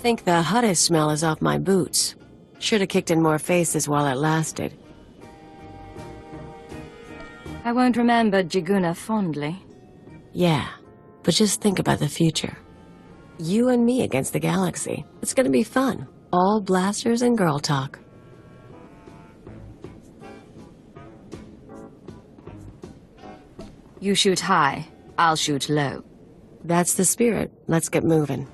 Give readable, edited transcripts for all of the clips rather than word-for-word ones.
Think the Hutta smell is off my boots. Should've kicked in more faces while it lasted. I won't remember Jiguna fondly. Yeah, but just think about the future. You and me against the galaxy. It's gonna be fun. All blasters and girl talk. You shoot high, I'll shoot low. That's the spirit. Let's get moving.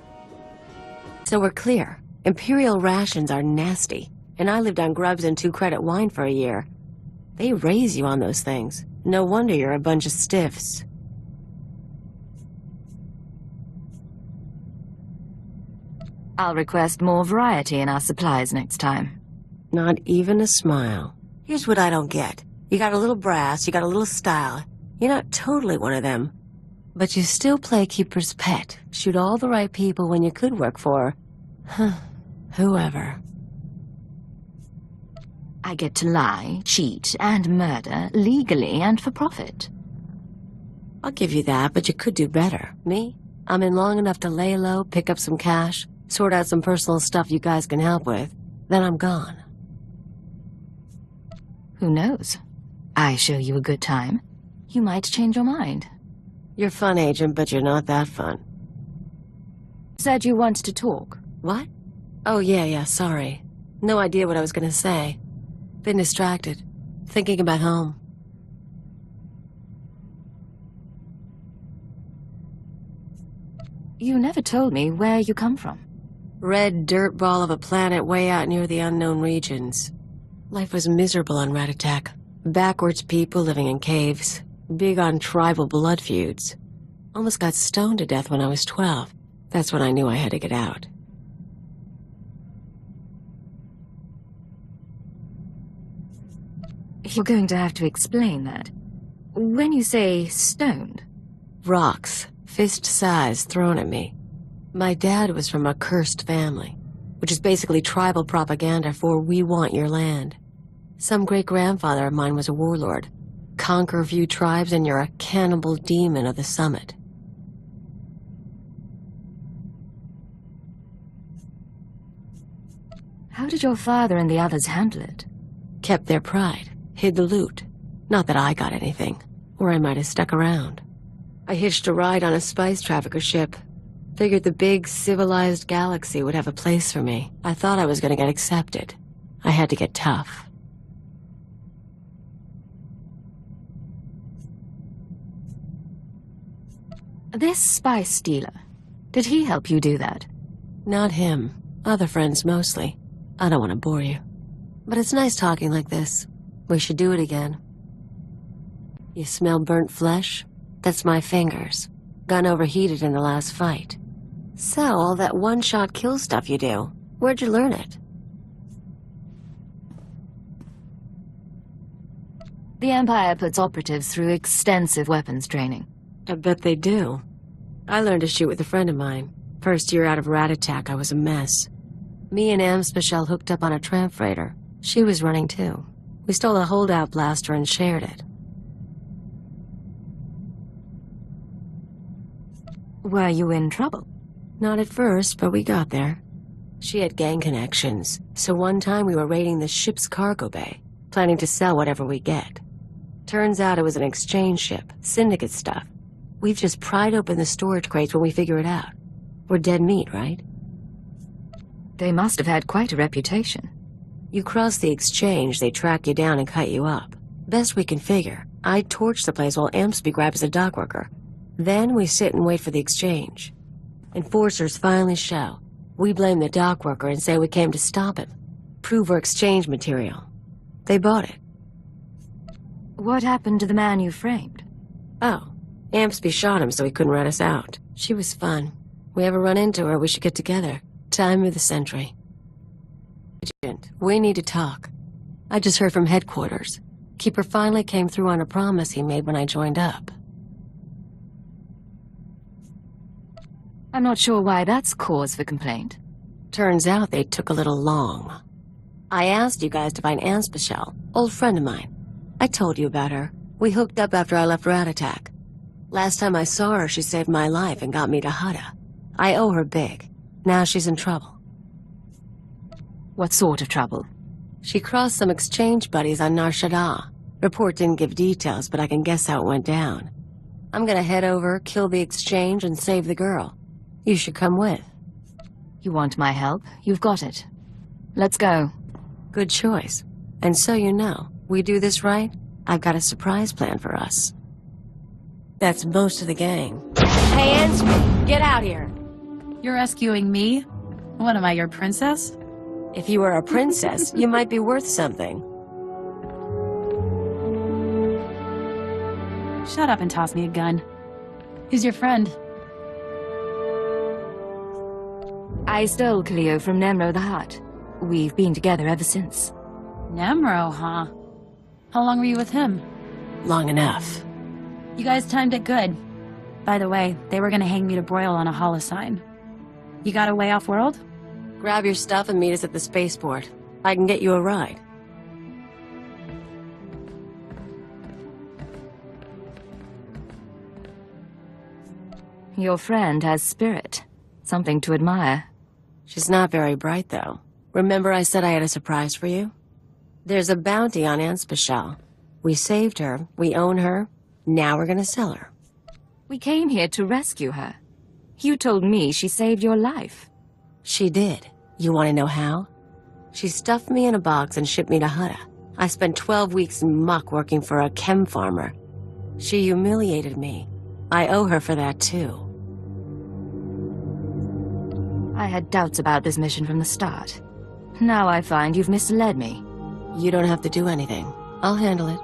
So we're clear. Imperial rations are nasty, and I lived on grubs and 2-credit wine for a year. They raise you on those things. No wonder you're a bunch of stiffs. I'll request more variety in our supplies next time. Not even a smile. Here's what I don't get. You got a little brass, you got a little style. You're not totally one of them. But you still play keeper's pet. Shoot all the right people when you could work for... whoever. I get to lie, cheat, and murder legally and for profit. I'll give you that, but you could do better. Me? I'm in long enough to lay low, pick up some cash, sort out some personal stuff you guys can help with. Then I'm gone. Who knows? I show you a good time. You might change your mind. You're fun, Agent, but you're not that fun. Said you wanted to talk. What? Oh, yeah, sorry. No idea what I was gonna say. Been distracted. Thinking about home. You never told me where you come from. Red dirt ball of a planet way out near the unknown regions. Life was miserable on Ratatak. Backwards people living in caves. Big on tribal blood feuds. Almost got stoned to death when I was 12. That's when I knew I had to get out. You're going to have to explain that. When you say stoned... Rocks, fist size, thrown at me. My dad was from a cursed family, which is basically tribal propaganda for we want your land. Some great-grandfather of mine was a warlord. Conquer a few tribes and you're a cannibal demon of the summit. How did your father and the others handle it? Kept their pride, hid the loot. Not that I got anything, or I might have stuck around. I hitched a ride on a spice trafficker ship. Figured the big, civilized galaxy would have a place for me. I thought I was gonna get accepted. I had to get tough. This spice dealer, did he help you do that? Not him. Other friends mostly. I don't want to bore you. But it's nice talking like this. We should do it again. You smell burnt flesh? That's my fingers. Gun overheated in the last fight. So, all that one-shot kill stuff you do, where'd you learn it? The Empire puts operatives through extensive weapons training. I bet they do. I learned to shoot with a friend of mine. First year out of Ratatak, I was a mess. Me and Amspecial hooked up on a tramp freighter. She was running too. We stole a holdout blaster and shared it. Were you in trouble? Not at first, but we got there. She had gang connections, so one time we were raiding the ship's cargo bay, planning to sell whatever we get. Turns out it was an exchange ship, syndicate stuff. We've just pried open the storage crates when we figure it out. We're dead meat, right? They must have had quite a reputation. You cross the exchange, they track you down and cut you up. Best we can figure, I torch the place while Ampsby grabs a dock worker. Then we sit and wait for the exchange. Enforcers finally show. We blame the dock worker and say we came to stop him. Prove we're exchange material. They bought it. What happened to the man you framed? Oh, Ampsby shot him so he couldn't rat us out. She was fun. We ever run into her, we should get together. Time of the century. Agent, we need to talk. I just heard from headquarters. Keeper finally came through on a promise he made when I joined up. I'm not sure why that's cause for complaint. Turns out they took a little long. I asked you guys to find Amspecial, old friend of mine. I told you about her. We hooked up after I left Ratatak. Last time I saw her, she saved my life and got me to Hutta. I owe her big. Now she's in trouble. What sort of trouble? She crossed some exchange buddies on Nar Shaddaa. Report didn't give details, but I can guess how it went down. I'm gonna head over, kill the exchange, and save the girl. You should come with. You want my help? You've got it. Let's go. Good choice. And so you know, we do this right, I've got a surprise plan for us. That's most of the gang. Hey, Ansby, get out here. You're rescuing me? What am I, your princess? If you were a princess, you might be worth something. Shut up and toss me a gun. Who's your friend? I stole Kaliyo from Nemro the Hutt. We've been together ever since. Nemro, huh? How long were you with him? Long enough. You guys timed it good. By the way, they were gonna hang me to broil on a holosign. You got a way off-world? Grab your stuff and meet us at the spaceport. I can get you a ride. Your friend has spirit. Something to admire. She's not very bright, though. Remember I said I had a surprise for you? There's a bounty on Anspecial. We saved her, we own her, now we're gonna sell her. We came here to rescue her. You told me she saved your life. She did. You want to know how? She stuffed me in a box and shipped me to Hutta. I spent 12 weeks in muck working for a chem farmer. She humiliated me. I owe her for that, too. I had doubts about this mission from the start. Now I find you've misled me. You don't have to do anything. I'll handle it.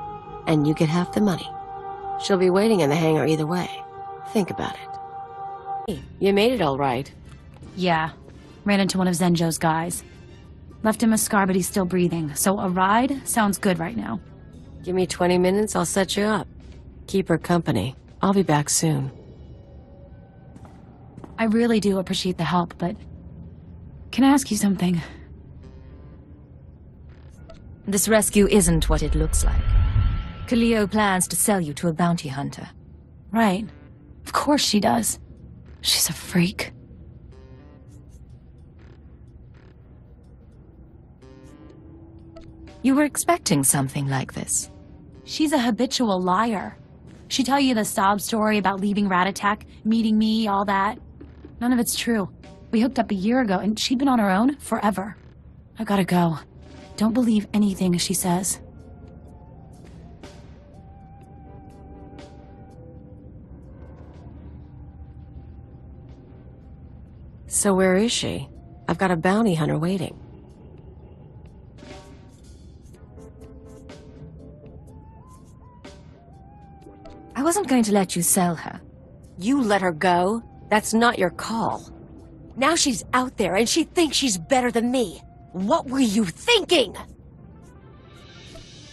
And you get half the money. She'll be waiting in the hangar either way. Think about it. You made it all right. Yeah. Ran into one of Zenjo's guys. Left him a scar, but he's still breathing. So a ride sounds good right now. Give me 20 minutes, I'll set you up. Keep her company. I'll be back soon. I really do appreciate the help, but... Can I ask you something? This rescue isn't what it looks like. Kaliyo plans to sell you to a bounty hunter. Right. Of course she does. She's a freak. You were expecting something like this. She's a habitual liar. She'd tell you the sob story about leaving Rat Attack, meeting me, all that. None of it's true. We hooked up a year ago, and she'd been on her own forever. I gotta go. Don't believe anything she says. So where is she? I've got a bounty hunter waiting. I wasn't going to let you sell her. You let her go? That's not your call. Now she's out there and she thinks she's better than me. What were you thinking?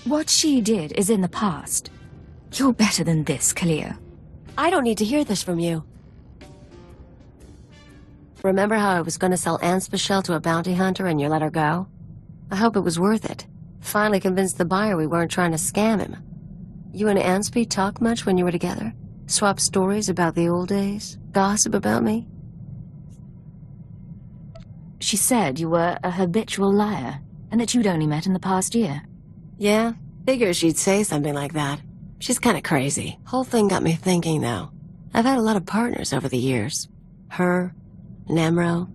What she did is in the past. You're better than this, Kaliyo. I don't need to hear this from you. Remember how I was going to sell Anspecial to a bounty hunter and you let her go? I hope it was worth it. Finally convinced the buyer we weren't trying to scam him. You and Ansby talk much when you were together? Swap stories about the old days? Gossip about me? She said you were a habitual liar, and that you'd only met in the past year. Yeah, figures she'd say something like that. She's kinda crazy. Whole thing got me thinking, though. I've had a lot of partners over the years. Her, Nemro.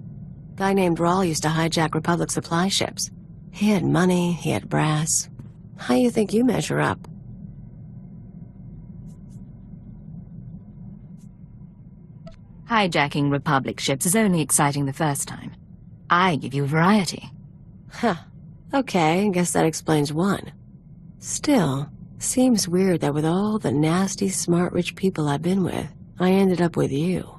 Guy named Rawl used to hijack Republic supply ships. He had money, he had brass. How you think you measure up? Hijacking Republic ships is only exciting the first time. I give you variety. Huh. Okay, guess that explains one. Still, seems weird that with all the nasty, smart, rich people I've been with, I ended up with you.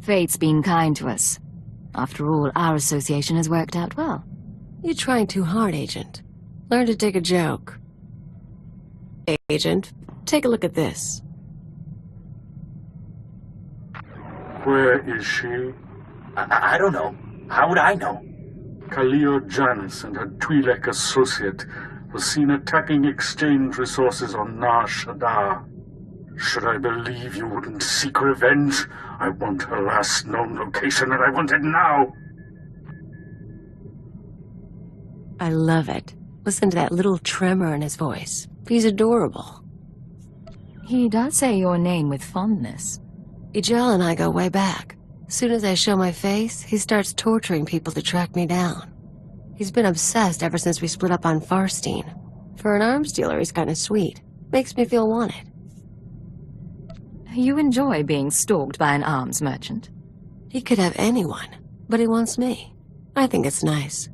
Fate's been kind to us. After all, our association has worked out well. You're trying too hard, Agent. Learn to take a joke. Agent, take a look at this. Where is she? I don't know. How would I know? Kaliyo Djannis and her Twi'lek associate was seen attacking exchange resources on Nar Shaddaa. Should I believe you wouldn't seek revenge I want her last known location, and I want it now. I love it. Listen to that little tremor in his voice. He's adorable. He does say your name with fondness. Ijal and I go way back. As soon as I show my face, he starts torturing people to track me down. He's been obsessed ever since we split up on Farstein. For an arms dealer, he's kind of sweet. Makes me feel wanted. You enjoy being stalked by an arms merchant. He could have anyone, but he wants me. I think it's nice.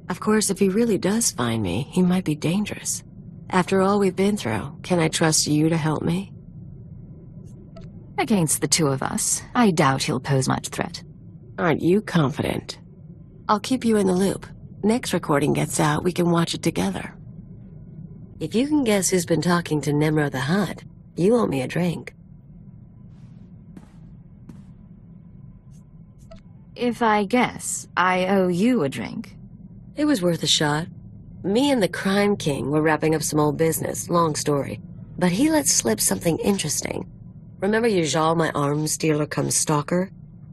Of course, if he really does find me, he might be dangerous. After all we've been through, can I trust you to help me? Against the two of us, I doubt he'll pose much threat. Aren't you confident? I'll keep you in the loop. Next recording gets out, we can watch it together. If you can guess who's been talking to Nemro the Hutt, you owe me a drink. If I guess, I owe you a drink. It was worth a shot. Me and the Crime King were wrapping up some old business, long story. But he let slip something interesting. Remember Ujal, my arms dealer come stalker?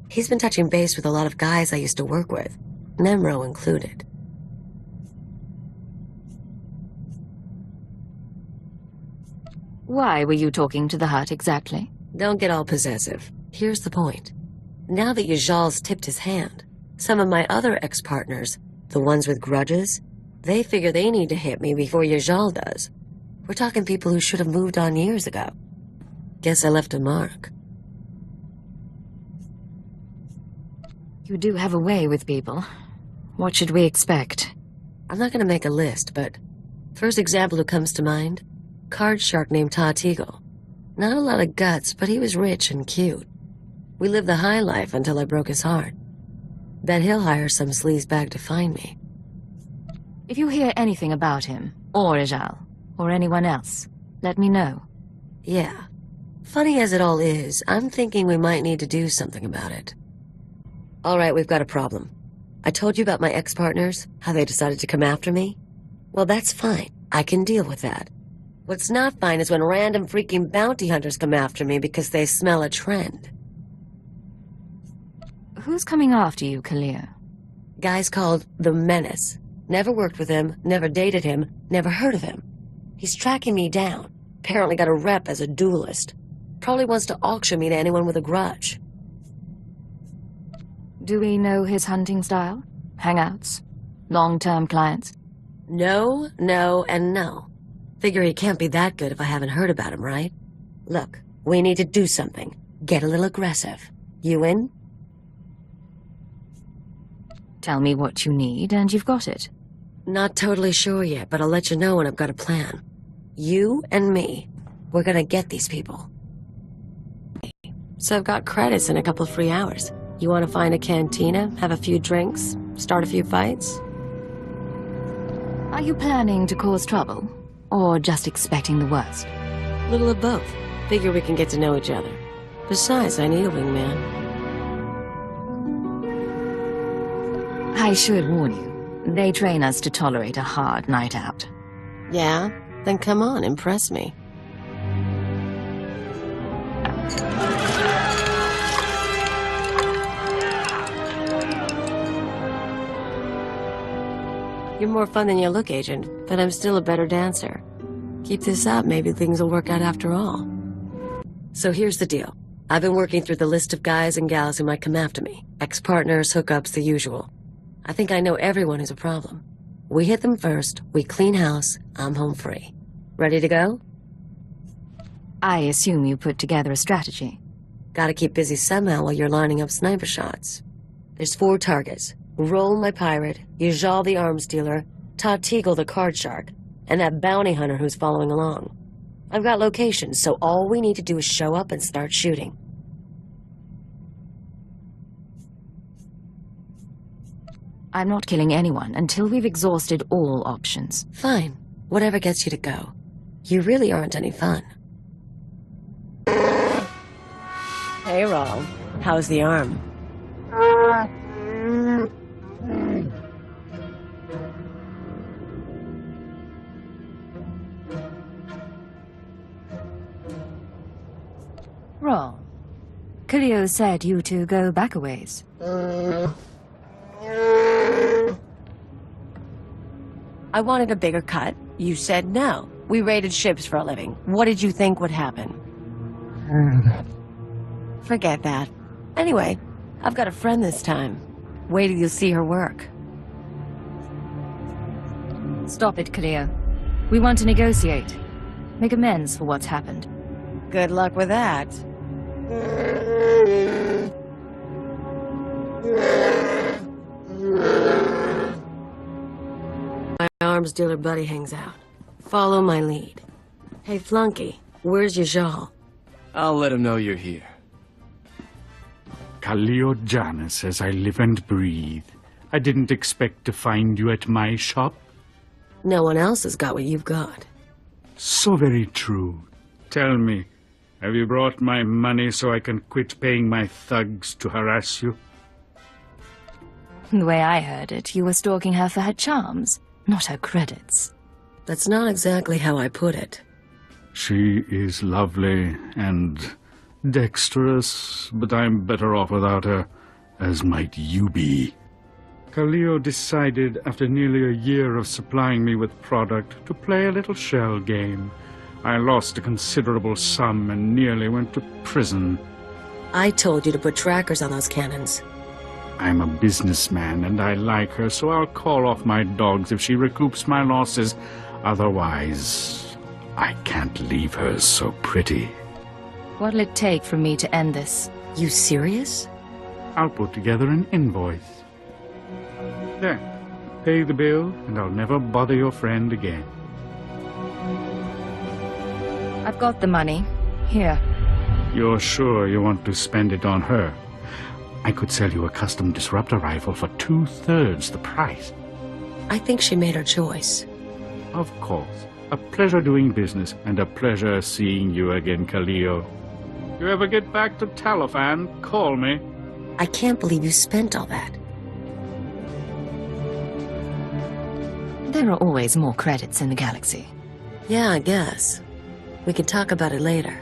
He's been touching base with a lot of guys I used to work with, Nemro included. Why were you talking to the Hutt exactly? Don't get all possessive. Here's the point. Now that Ujal's tipped his hand, some of my other ex-partners, the ones with grudges, they figure they need to hit me before Ujal does. We're talking people who should have moved on years ago. Guess I left a mark. You do have a way with people. What should we expect? I'm not gonna make a list, but first example who comes to mind, card shark named Todd Eagle. Not a lot of guts, but he was rich and cute. We lived the high life until I broke his heart. Bet he'll hire some sleazebag to find me. If you hear anything about him, or Ijal, or anyone else, let me know. Yeah. Funny as it all is, I'm thinking we might need to do something about it. All right, we've got a problem. I told you about my ex-partners, how they decided to come after me? Well, that's fine. I can deal with that. What's not fine is when random freaking bounty hunters come after me because they smell a trend. Who's coming after you, Kaliyo? Guy's called the Menace. Never worked with him, never dated him, never heard of him. He's tracking me down. Apparently got a rep as a duelist. Probably wants to auction me to anyone with a grudge. Do we know his hunting style? Hangouts? Long-term clients? No, no, and no. Figure he can't be that good if I haven't heard about him, right? Look, we need to do something. Get a little aggressive. You in? Tell me what you need, and you've got it. Not totally sure yet, but I'll let you know when I've got a plan. You and me, we're gonna get these people. So I've got credits and a couple free hours. You want to find a cantina, have a few drinks, start a few fights? Are you planning to cause trouble, or just expecting the worst? Little of both. Figure we can get to know each other. Besides, I need a wingman. I should warn you, they train us to tolerate a hard night out. Yeah? Then come on, impress me. You're more fun than you look, Agent, but I'm still a better dancer. Keep this up, maybe things will work out after all. So here's the deal. I've been working through the list of guys and gals who might come after me. Ex-partners, hookups, the usual. I think I know everyone who's a problem. We hit them first, we clean house, I'm home free. Ready to go? I assume you put together a strategy. Gotta keep busy somehow while you're lining up sniper shots. There's 4 targets. Roll, my pirate, Ujal the arms dealer, Todd Teagle the card shark, and that bounty hunter who's following along. I've got locations, so all we need to do is show up and start shooting. I'm not killing anyone until we've exhausted all options. Fine. Whatever gets you to go. You really aren't any fun. Hey, Raul. How's the arm? Wrong. Kaliyo said you to go back a ways. I wanted a bigger cut. You said no. We raided ships for a living. What did you think would happen? Forget that. Anyway, I've got a friend this time. Wait till you see her work. Stop it, Kaliyo. We want to negotiate. Make amends for what's happened. Good luck with that. My arms dealer buddy hangs out. Follow my lead. Hey, Flunky, where's your shawl? I'll let him know you're here. Kaliyo Djannis, as I live and breathe. I didn't expect to find you at my shop. No one else has got what you've got. So very true. Tell me, have you brought my money so I can quit paying my thugs to harass you? The way I heard it, you were stalking her for her charms, not her credits. That's not exactly how I put it. She is lovely and dexterous, but I'm better off without her, as might you be. Kaliyo decided, after nearly a year of supplying me with product, to play a little shell game. I lost a considerable sum and nearly went to prison. I told you to put trackers on those cannons. I'm a businessman and I like her, so I'll call off my dogs if she recoups my losses. Otherwise, I can't leave her so pretty. What'll it take for me to end this? You serious? I'll put together an invoice. There, pay the bill and I'll never bother your friend again. I've got the money. Here. You're sure you want to spend it on her? I could sell you a custom disruptor rifle for 2/3 the price. I think she made her choice. Of course. A pleasure doing business and a pleasure seeing you again, Kaliyo. You ever get back to Talifan, call me. I can't believe you spent all that. There are always more credits in the galaxy. Yeah, I guess. We can talk about it later.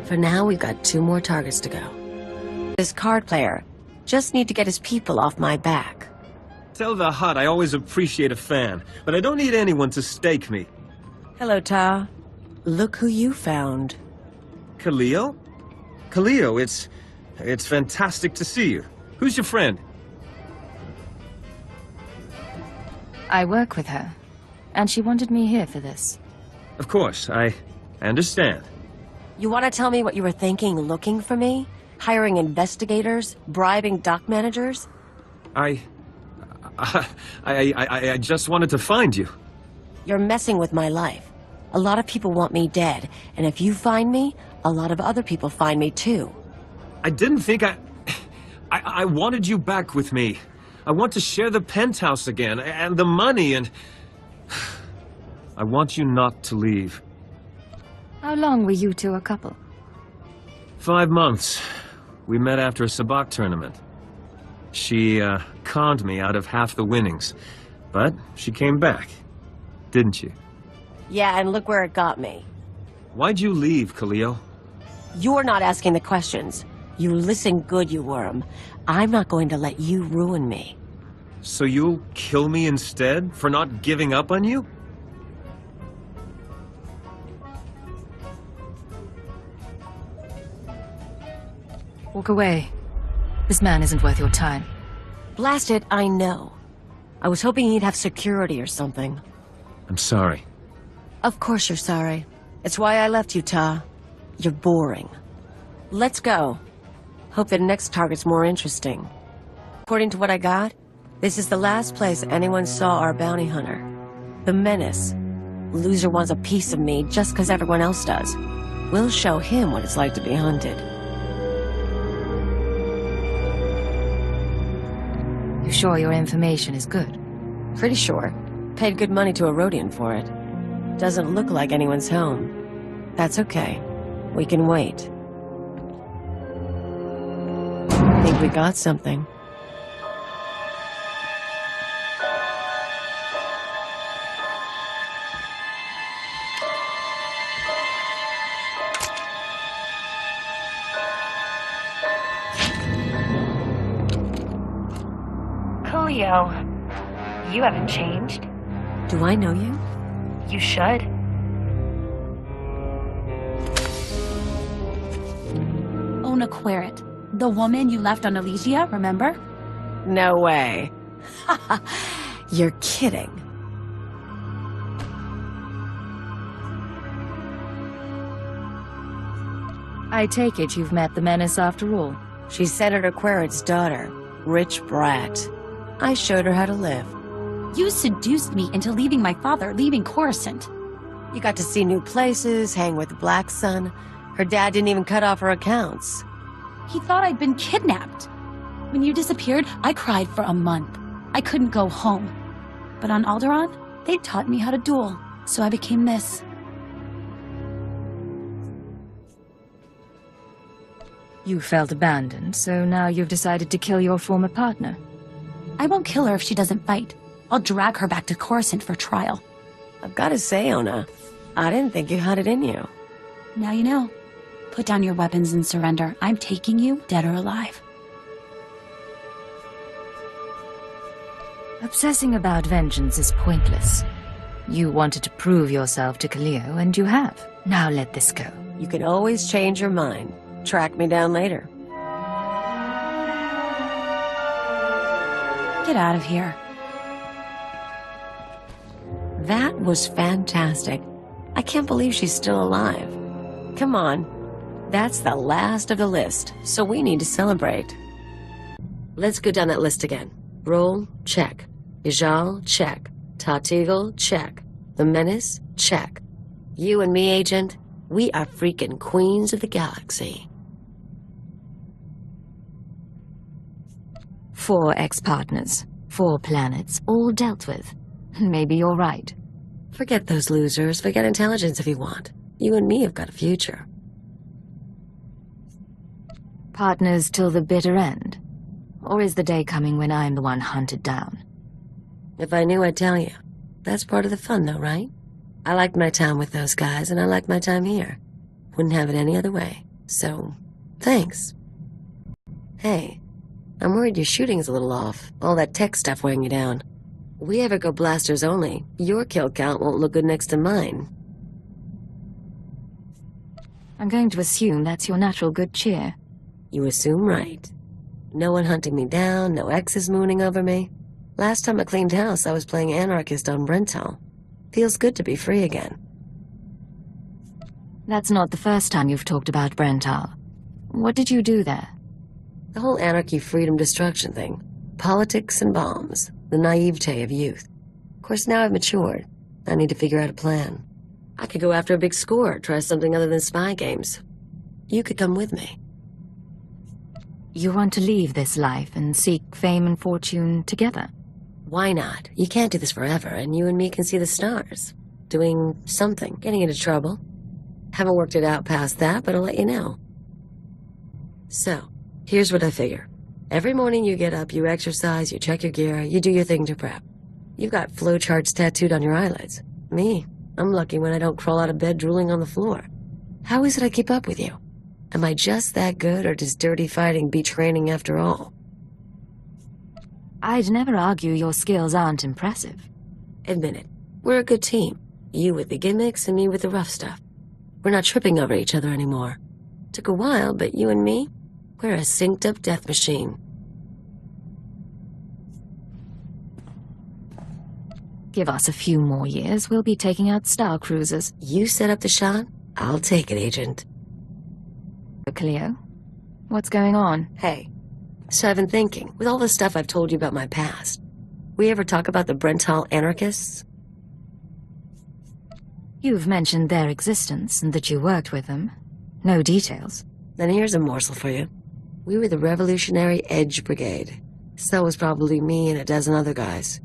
For now, we've got 2 more targets to go. This card player. Just need to get his people off my back. Tell the Hutt I always appreciate a fan, but I don't need anyone to stake me. Hello, Ta. Look who you found. Kaliyo? Kaliyo, it's fantastic to see you. Who's your friend? I work with her, and she wanted me here for this. Of course, I understand. You want to tell me what you were thinking looking for me? Hiring investigators? Bribing dock managers? I just wanted to find you. You're messing with my life. A lot of people want me dead, and if you find me, a lot of other people find me too. I didn't think I wanted you back with me. I want to share the penthouse again, and the money, and... I want you not to leave. How long were you two a couple? 5 months. We met after a sabacc tournament. She, conned me out of half the winnings. But she came back. Didn't she? Yeah, and look where it got me. Why'd you leave, Kaliyo? You're not asking the questions. You listen good, you worm. I'm not going to let you ruin me. So you'll kill me instead for not giving up on you? Walk away. This man isn't worth your time. Blast it, I know. I was hoping he'd have security or something. I'm sorry. Of course you're sorry. It's why I left you, Ta. You're boring. Let's go. Hope the next target's more interesting. According to what I got, this is the last place anyone saw our bounty hunter. The Menace. Loser wants a piece of me just because everyone else does. We'll show him what it's like to be hunted. You sure your information is good? Pretty sure. Paid good money to a Rhodian for it. Doesn't look like anyone's home. That's okay. We can wait. Think we got something. Kaliyo, you haven't changed. Do I know you? You should. Ona Querrett, the woman you left on Elysia, remember? No way. You're kidding. I take it you've met the menace after all. She's Senator Querrett's daughter. Rich brat. I showed her how to live. You seduced me into leaving my father, leaving Coruscant. You got to see new places, hang with the Black Sun. Her dad didn't even cut off her accounts. He thought I'd been kidnapped. When you disappeared, I cried for a month. I couldn't go home. But on Alderaan, they taught me how to duel, so I became this. You felt abandoned, so now you've decided to kill your former partner. I won't kill her if she doesn't fight. I'll drag her back to Coruscant for trial. I've got to say, Ona, I didn't think you had it in you. Now you know. Put down your weapons and surrender. I'm taking you, dead or alive. Obsessing about vengeance is pointless. You wanted to prove yourself to Kaliyo, and you have. Now let this go. You can always change your mind. Track me down later. Get out of here. That was fantastic. I can't believe she's still alive. Come on. That's the last of the list, so we need to celebrate. Let's go down that list again. Roll, check. Ijal, check. Tatigel, check. The Menace, check. You and me, Agent, we are freaking queens of the galaxy. 4 ex-partners, 4 planets, all dealt with. Maybe you're right. Forget those losers. Forget intelligence if you want. You and me have got a future. Partners till the bitter end? Or is the day coming when I'm the one hunted down? If I knew, I'd tell you. That's part of the fun, though, right? I liked my time with those guys, and I liked my time here. Wouldn't have it any other way. So, thanks. Hey, I'm worried your shooting's a little off. All that tech stuff weighing you down. We ever go blasters only, your kill count won't look good next to mine. I'm going to assume that's your natural good cheer. You assume right. No one hunting me down, no exes mooning over me. Last time I cleaned house, I was playing anarchist on Brental. Feels good to be free again. That's not the first time you've talked about Brental. What did you do there? The whole anarchy, freedom, destruction thing. Politics and bombs. The naivete of youth. Of course, now I've matured. I need to figure out a plan. I could go after a big score, try something other than spy games. You could come with me. You want to leave this life and seek fame and fortune together? Why not? You can't do this forever, and you and me can see the stars. Doing something, getting into trouble. Haven't worked it out past that, but I'll let you know. So, here's what I figure. Every morning you get up, you exercise, you check your gear, you do your thing to prep. You've got flowcharts tattooed on your eyelids. Me, I'm lucky when I don't crawl out of bed drooling on the floor. How is it I keep up with you? Am I just that good, or does dirty fighting beat training after all? I'd never argue your skills aren't impressive. Admit it. We're a good team. You with the gimmicks and me with the rough stuff. We're not tripping over each other anymore. Took a while, but you and me, we're a synced-up death machine. Give us a few more years, we'll be taking out star cruisers. You set up the shot, I'll take it, Agent. Kaliyo, what's going on? Hey, so I've been thinking, with all the stuff I've told you about my past, we ever talk about the Brental anarchists? You've mentioned their existence and that you worked with them. No details. Then here's a morsel for you. We were the Revolutionary Edge Brigade. So was probably me and a dozen other guys.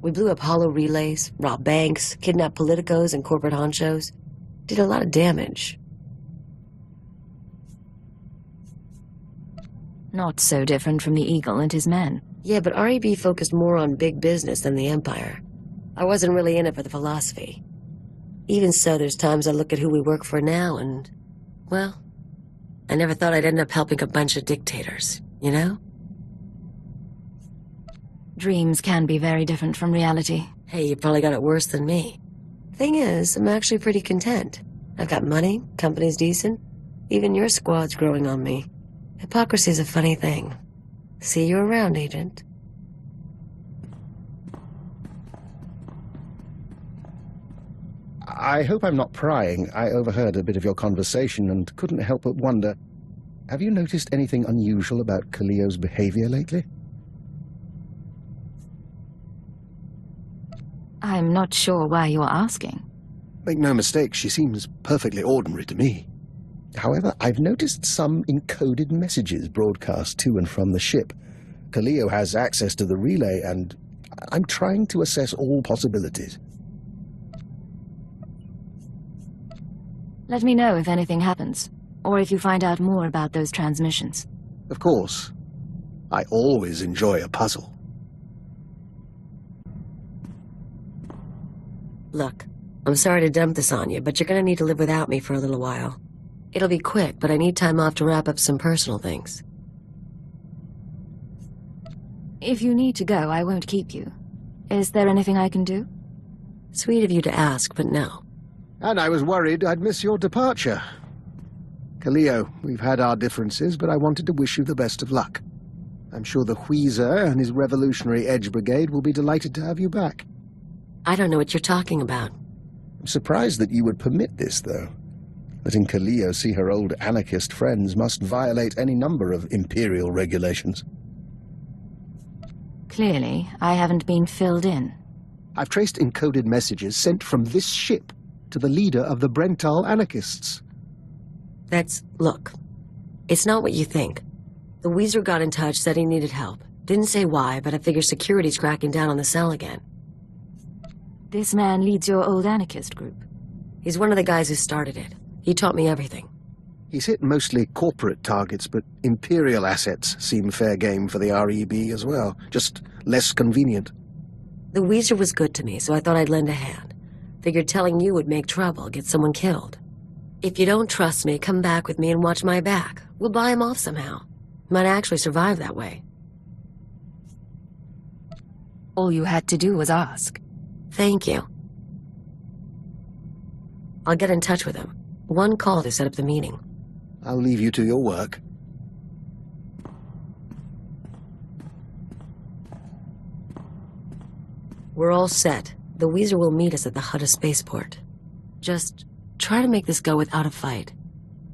We blew up hollow relays, robbed banks, kidnapped politicos and corporate honchos. Did a lot of damage. Not so different from the Eagle and his men. Yeah, but REB focused more on big business than the Empire. I wasn't really in it for the philosophy. Even so, there's times I look at who we work for now and, well, I never thought I'd end up helping a bunch of dictators, you know? Dreams can be very different from reality. Hey, you probably got it worse than me. Thing is, I'm actually pretty content. I've got money, company's decent. Even your squad's growing on me. Hypocrisy's a funny thing. See you around, Agent. I hope I'm not prying. I overheard a bit of your conversation and couldn't help but wonder, have you noticed anything unusual about Kaliyo's behavior lately? I'm not sure why you're asking. Make no mistake, she seems perfectly ordinary to me. However, I've noticed some encoded messages broadcast to and from the ship. Kaliyo has access to the relay, and I'm trying to assess all possibilities. Let me know if anything happens, or if you find out more about those transmissions. Of course. I always enjoy a puzzle. Look, I'm sorry to dump this on you, but you're gonna need to live without me for a little while. It'll be quick, but I need time off to wrap up some personal things. If you need to go, I won't keep you. Is there anything I can do? Sweet of you to ask, but no. And I was worried I'd miss your departure. Kaliyo, we've had our differences, but I wanted to wish you the best of luck. I'm sure the Wheezer and his Revolutionary Edge Brigade will be delighted to have you back. I don't know what you're talking about. I'm surprised that you would permit this, though. Letting Kaliyo see her old anarchist friends must violate any number of Imperial regulations. Clearly, I haven't been filled in. I've traced encoded messages sent from this ship to the leader of the Brental anarchists. Look, it's not what you think. The Weezer got in touch, said he needed help. Didn't say why, but I figure security's cracking down on the cell again. This man leads your old anarchist group. He's one of the guys who started it. He taught me everything. He's hit mostly corporate targets, but Imperial assets seem fair game for the REB as well, just less convenient. The Weezer was good to me, so I thought I'd lend a hand. Figured telling you would make trouble, get someone killed. If you don't trust me, come back with me and watch my back. We'll buy him off somehow. Might actually survive that way. All you had to do was ask. Thank you. I'll get in touch with him. One call to set up the meeting. I'll leave you to your work. We're all set. The Weezer will meet us at the Hutta spaceport. Just try to make this go without a fight.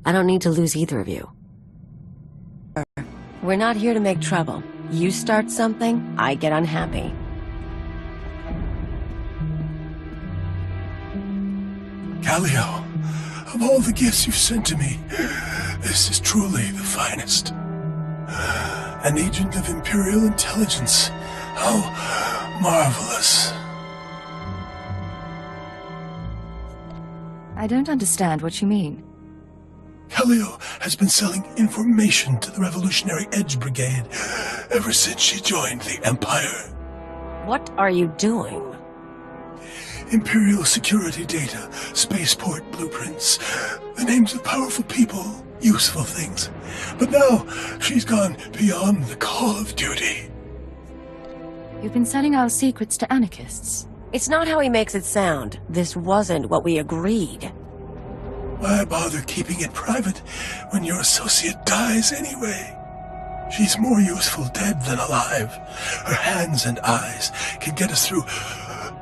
I don't need to lose either of you. We're not here to make trouble. You start something, I get unhappy. Kaliyo, of all the gifts you've sent to me, this is truly the finest. An agent of Imperial intelligence. How marvelous. I don't understand what you mean. Kaliyo has been selling information to the Revolutionary Edge Brigade ever since she joined the Empire. What are you doing? Imperial security data, spaceport blueprints, the names of powerful people, useful things. But now, she's gone beyond the call of duty. You've been selling our secrets to anarchists. It's not how he makes it sound. This wasn't what we agreed. Why bother keeping it private when your associate dies anyway? She's more useful dead than alive. Her hands and eyes can get us through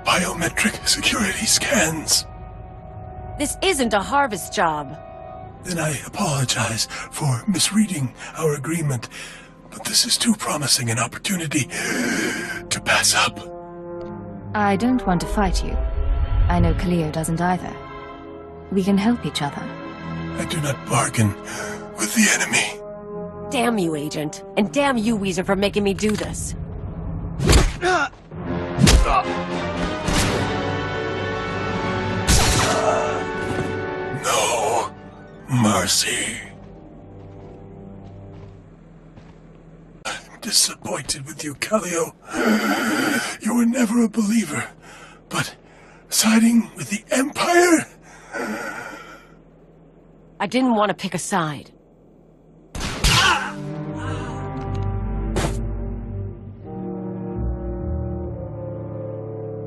biometric security scans. This isn't a harvest job. Then I apologize for misreading our agreement, but this is too promising an opportunity to pass up. I don't want to fight you. I know Kaliyo doesn't either. We can help each other. I do not bargain with the enemy. Damn you, Agent. And damn you, Weezer, for making me do this. No mercy. I'm disappointed with you, Kaliyo. You were never a believer, but siding with the Empire? I didn't want to pick a side.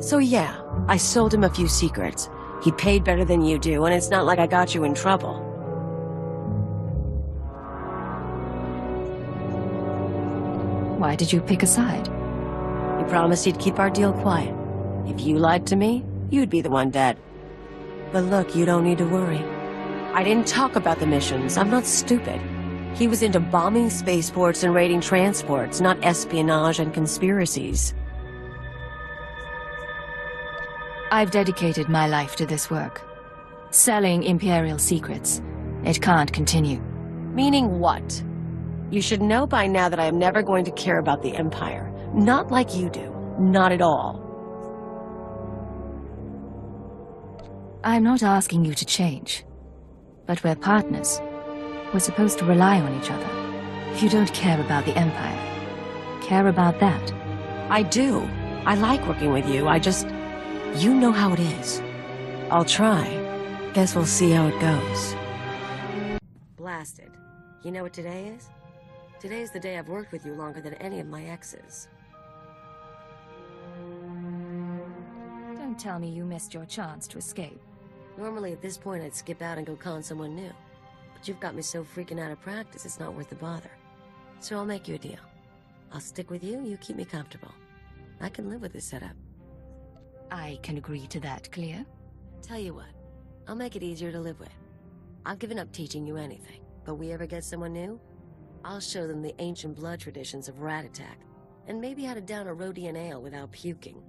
So yeah, I sold him a few secrets. He paid better than you do, and it's not like I got you in trouble. Why did you pick a side? You promised he'd keep our deal quiet. If you lied to me, you'd be the one dead. But look, you don't need to worry. I didn't talk about the missions. I'm not stupid. He was into bombing spaceports and raiding transports, not espionage and conspiracies. I've dedicated my life to this work. Selling Imperial secrets. It can't continue. Meaning what? You should know by now that I am never going to care about the Empire. Not like you do. Not at all. I'm not asking you to change. But we're partners. We're supposed to rely on each other. If you don't care about the Empire, care about that. I do. I like working with you. You know how it is. I'll try. Guess we'll see how it goes. Blasted. You know what today is? Today is the day I've worked with you longer than any of my exes. Don't tell me you missed your chance to escape. Normally at this point I'd skip out and go con someone new. But you've got me so freaking out of practice it's not worth the bother. So I'll make you a deal. I'll stick with you, you keep me comfortable. I can live with this setup. I can agree to that, Kaliyo. Tell you what, I'll make it easier to live with. I've given up teaching you anything, but we ever get someone new, I'll show them the ancient blood traditions of rat attack, and maybe how to down a Rhodian ale without puking.